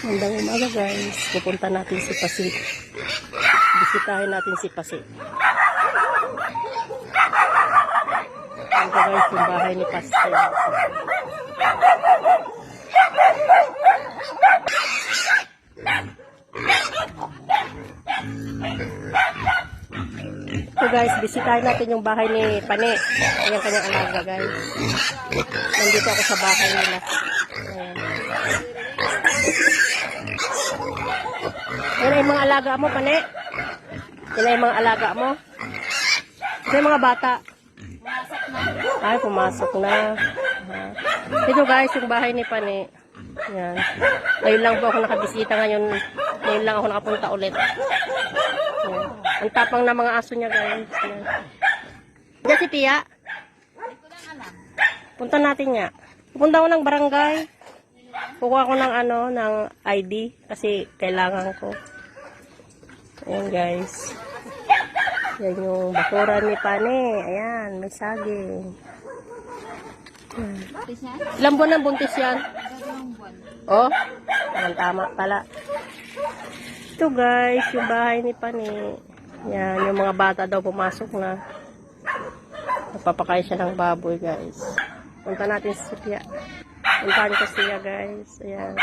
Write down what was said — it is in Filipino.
Magandang umaga guys. Pupunta natin si Pasi. Bisitahin natin si Pasi. Ito guys, yung bahay ni Pasi. Ito guys, bisitahin natin yung bahay ni Pane. Ayan kanyang alaga guys. Nandito ako sa bahay nila. Ayan. Yan ay mga alaga mo, Pane. Yan ay mga alaga mo. Yan ay mga bata. Ay, pumasok na. Ito guys, yung bahay ni Pane. Yan. Ngayon lang po ako nakabisita ngayon. Ngayon lang ako nakapunta ulit. Yan. Ang tapang na mga aso niya guys. Yan. Diyan si Pia. Punta natin nga. Pupunta ako ng barangay. Kukuha ko ng ng ID kasi kailangan ko. Ayan guys. Yan yung bakuran ni Pane. Ayan, may saging. Ilang buwan ng buntis yan? Oh, tama pala. Ito guys, yung bahay ni Pane. Yan, yung mga bata daw pumasok na. Napapakain siya ng baboy guys. Punta natin sa Pia. Puntahan ko siya guys. Ayan.